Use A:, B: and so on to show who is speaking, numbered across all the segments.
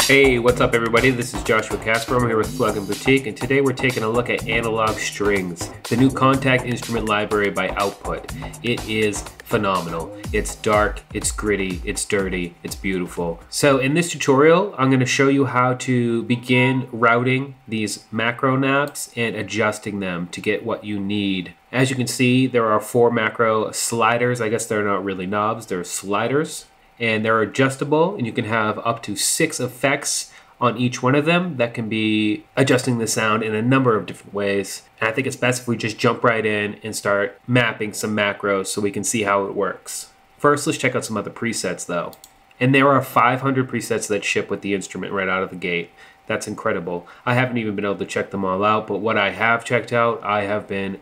A: Hey, what's up everybody? This is Joshua Casper. I'm here with Plug and Boutique, and today we're taking a look at analog strings, the new Kontakt instrument library by Output. It is phenomenal. It's dark, it's gritty, it's dirty, it's beautiful. So in this tutorial, I'm going to show you how to begin routing these macro knobs and adjusting them to get what you need. As you can see, there are 4 macro sliders. I guess they're not really knobs, they're sliders. And they're adjustable, and you can have up to 6 effects on each one of them that can be adjusting the sound in a number of different ways. And I think it's best if we just jump right in and start mapping some macros so we can see how it works. First, let's check out some other presets though. And there are 500 presets that ship with the instrument right out of the gate. That's incredible. I haven't even been able to check them all out, but what I have checked out, I have been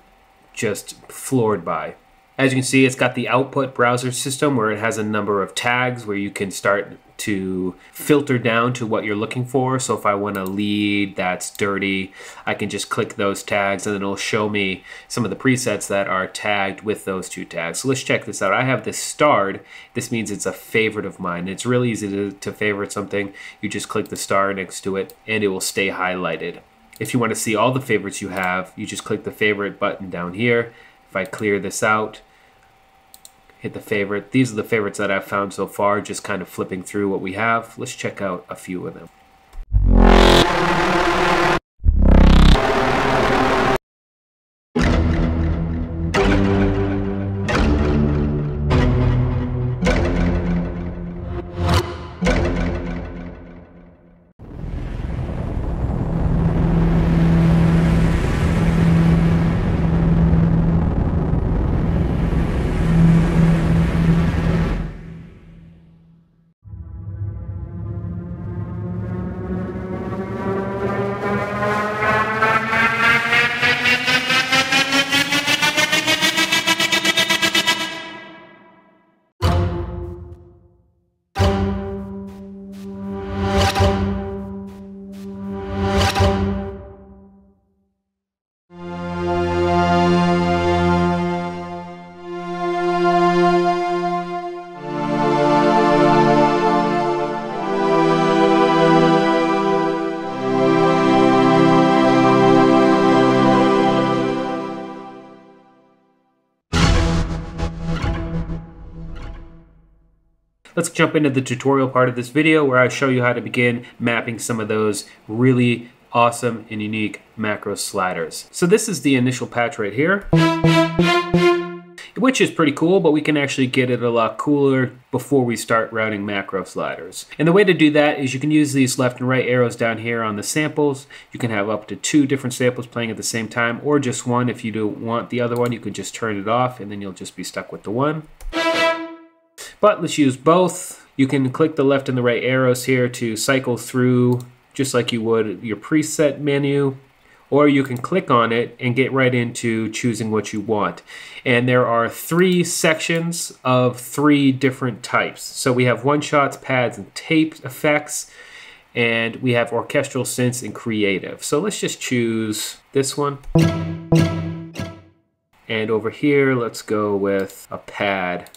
A: just floored by. As you can see, it's got the output browser system where it has a number of tags where you can start to filter down to what you're looking for. So if I want a lead that's dirty, I can just click those tags and then it'll show me some of the presets that are tagged with those 2 tags. So let's check this out. I have this starred. This means it's a favorite of mine. It's really easy to favorite something. You just click the star next to it and it will stay highlighted. If you want to see all the favorites you have, you just click the favorite button down here. If I clear this out, hit the favorite. These are the favorites that I've found so far, just kind of flipping through what we have. Let's check out a few of them. Let's jump into the tutorial part of this video where I show you how to begin mapping some of those really awesome and unique macro sliders. So this is the initial patch right here, which is pretty cool, but we can actually get it a lot cooler before we start routing macro sliders. And the way to do that is you can use these left and right arrows down here on the samples. You can have up to 2 different samples playing at the same time, or just one. If you don't want the other one, you can just turn it off and then you'll just be stuck with the one. But let's use both. You can click the left and the right arrows here to cycle through just like you would your preset menu, or you can click on it and get right into choosing what you want. And there are 3 sections of 3 different types. So we have one-shots, pads, and tape effects, and we have orchestral, synths, and creative. So let's just choose this one. And over here, let's go with a pad.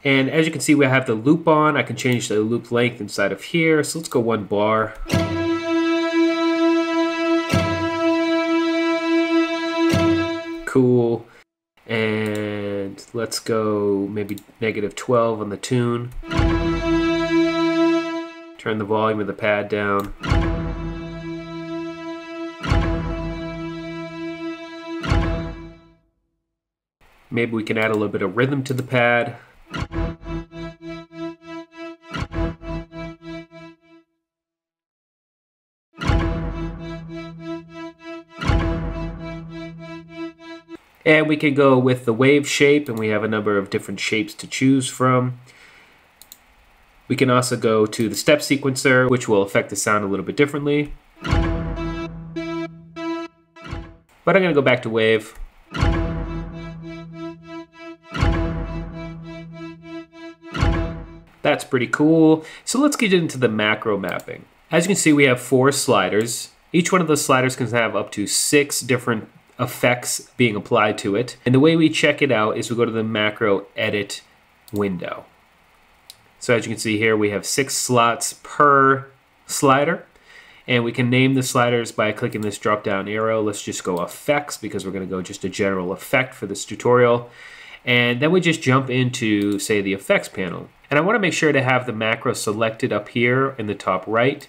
A: And as you can see, we have the loop on. I can change the loop length inside of here. So let's go 1 bar. Cool. And let's go maybe -12 on the tune. Turn the volume of the pad down. Maybe we can add a little bit of rhythm to the pad. And we can go with the wave shape, and we have a number of different shapes to choose from. We can also go to the step sequencer, which will affect the sound a little bit differently. But I'm going to go back to wave. That's pretty cool. So let's get into the macro mapping. As you can see, we have 4 sliders. Each one of those sliders can have up to 6 different effects being applied to it. And the way we check it out is we go to the macro edit window. So as you can see here, we have 6 slots per slider. And we can name the sliders by clicking this drop down arrow. Let's just go effects because we're going to go just a general effect for this tutorial. And then we just jump into, say, the effects panel. And I want to make sure to have the macro selected up here in the top right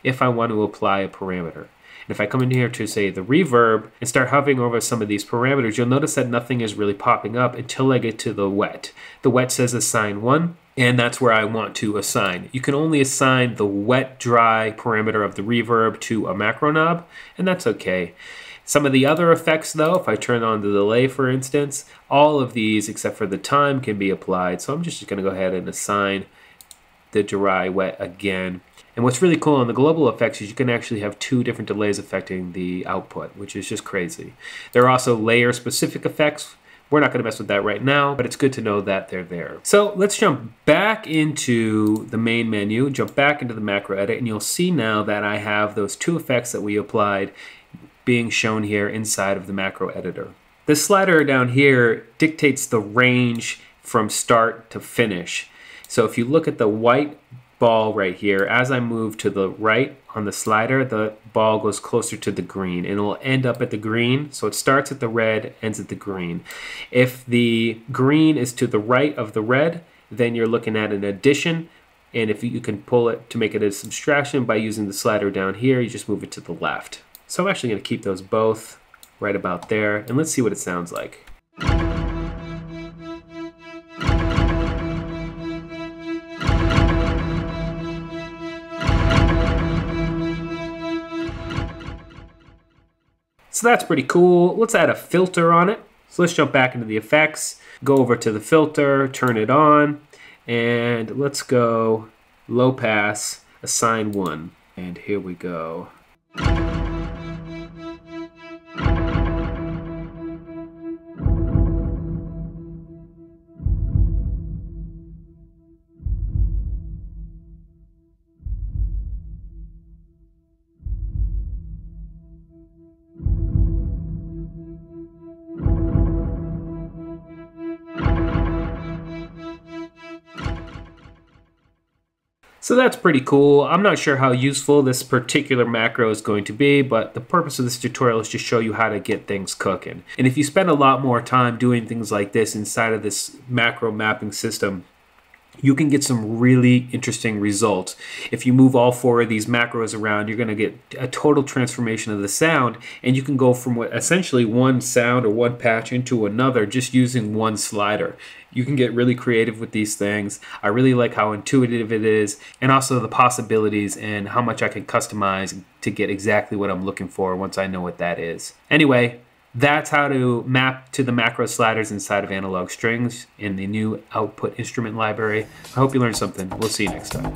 A: if I want to apply a parameter. And if I come in here to, say, the reverb and start hovering over some of these parameters, you'll notice that nothing is really popping up until I get to the wet. The wet says assign 1, and that's where I want to assign. You can only assign the wet, dry parameter of the reverb to a macro knob, and that's okay. Some of the other effects, though, if I turn on the delay, for instance, all of these, except for the time, can be applied. So I'm just going to go ahead and assign the dry, wet again. And what's really cool on the global effects is you can actually have 2 different delays affecting the output, which is just crazy. There are also layer-specific effects. We're not going to mess with that right now, but it's good to know that they're there. So let's jump back into the main menu, jump back into the macro edit, and you'll see now that I have those 2 effects that we applied being shown here inside of the macro editor. This slider down here dictates the range from start to finish. So if you look at the white ball right here, as I move to the right on the slider, the ball goes closer to the green and it'll end up at the green. So it starts at the red, ends at the green. If the green is to the right of the red, then you're looking at an addition. And if you can pull it to make it a subtraction by using the slider down here, you just move it to the left. So I'm actually going to keep those both right about there, and let's see what it sounds like. So that's pretty cool. Let's add a filter on it. So let's jump back into the effects, go over to the filter, turn it on, and let's go low pass, assign 1. And here we go. So that's pretty cool. I'm not sure how useful this particular macro is going to be, but the purpose of this tutorial is to show you how to get things cooking. And if you spend a lot more time doing things like this inside of this macro mapping system, you can get some really interesting results. If you move all 4 of these macros around, you're going to get a total transformation of the sound, and you can go from what essentially one sound or one patch into another just using one slider. You can get really creative with these things. I really like how intuitive it is, and also the possibilities and how much I can customize to get exactly what I'm looking for once I know what that is. Anyway, that's how to map to the macro sliders inside of Analog Strings in the new output instrument library. I hope you learned something. We'll see you next time.